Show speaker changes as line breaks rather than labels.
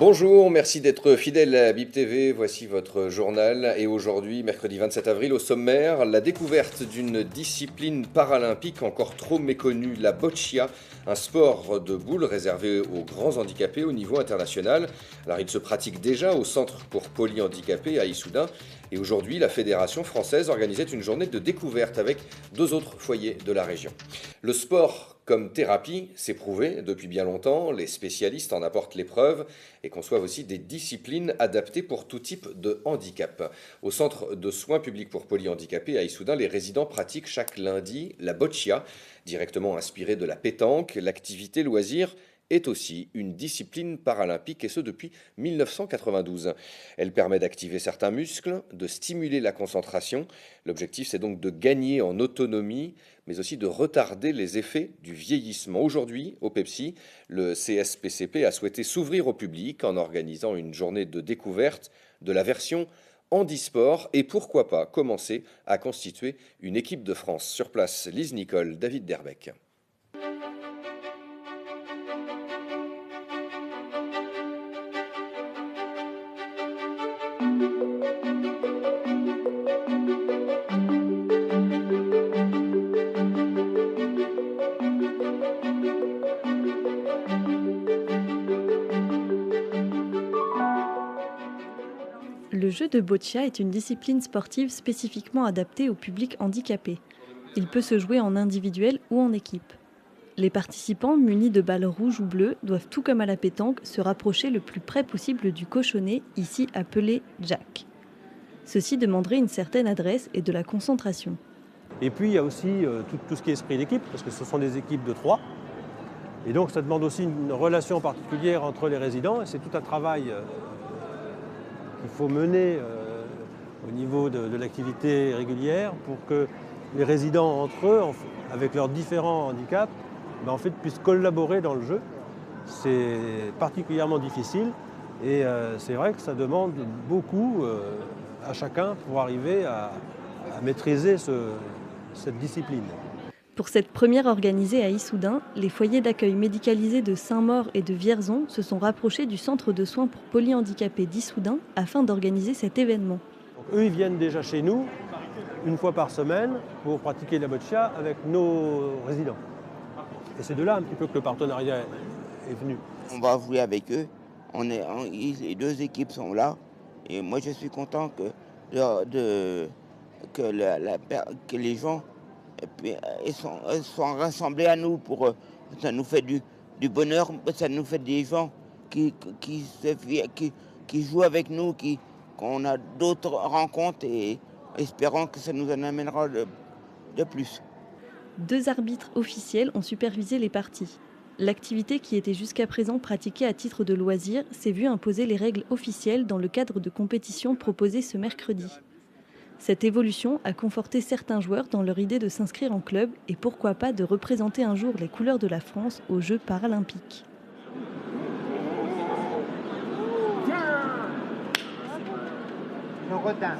Bonjour, merci d'être fidèle à BIP TV. Voici votre journal. Et aujourd'hui, mercredi 27 avril, au sommaire, la découverte d'une discipline paralympique encore trop méconnue, la boccia, un sport de boule réservé aux grands handicapés au niveau international. Alors, il se pratique déjà au Centre pour polyhandicapés à Issoudun. Et aujourd'hui, la Fédération française organisait une journée de découverte avec deux autres foyers de la région. Le sport comme thérapie, c'est prouvé depuis bien longtemps. Les spécialistes en apportent les preuves et conçoivent aussi des disciplines adaptées pour tout type de handicap. Au centre de soins publics pour polyhandicapés à Issoudun, les résidents pratiquent chaque lundi la boccia, directement inspirée de la pétanque. L'activité loisir est aussi une discipline paralympique, et ce depuis 1992. Elle permet d'activer certains muscles, de stimuler la concentration. L'objectif, c'est donc de gagner en autonomie, mais aussi de retarder les effets du vieillissement. Aujourd'hui, au Pepsi, le CSPCP a souhaité s'ouvrir au public en organisant une journée de découverte de la version handisport et pourquoi pas commencer à constituer une équipe de France. Sur place, Lise Nicole, David Derbeck.
Le jeu de boccia est une discipline sportive spécifiquement adaptée au public handicapé. Il peut se jouer en individuel ou en équipe. Les participants, munis de balles rouges ou bleues, doivent tout comme à la pétanque se rapprocher le plus près possible du cochonnet, ici appelé jack. Ceci demanderait une certaine adresse et de la concentration.
Et puis il y a aussi tout ce qui est esprit d'équipe, parce que ce sont des équipes de 3. Et donc ça demande aussi une relation particulière entre les résidents, et c'est tout un travail qu'il faut mener au niveau de l'activité régulière pour que les résidents entre eux, avec leurs différents handicaps, en fait, puissent collaborer dans le jeu. C'est particulièrement difficile et c'est vrai que ça demande beaucoup à chacun pour arriver à maîtriser cette discipline.
Pour cette première organisée à Issoudun, les foyers d'accueil médicalisés de Saint-Maur et de Vierzon se sont rapprochés du centre de soins pour polyhandicapés d'Issoudun afin d'organiser cet événement.
Donc, eux, ils viennent déjà chez nous une fois par semaine pour pratiquer la boccia avec nos résidents. Et c'est de là un petit peu que le partenariat est venu.
On va jouer avec eux. Les deux équipes sont là. Et moi, je suis content que les gens sont rassemblés à nous. Ça nous fait du bonheur. Ça nous fait des gens qui jouent avec nous, qu'on a d'autres rencontres et espérons que ça nous en amènera de plus.
2 arbitres officiels ont supervisé les parties. L'activité qui était jusqu'à présent pratiquée à titre de loisir s'est vue imposer les règles officielles dans le cadre de compétitions proposées ce mercredi. Cette évolution a conforté certains joueurs dans leur idée de s'inscrire en club et pourquoi pas de représenter un jour les couleurs de la France aux Jeux paralympiques.
Le rodin.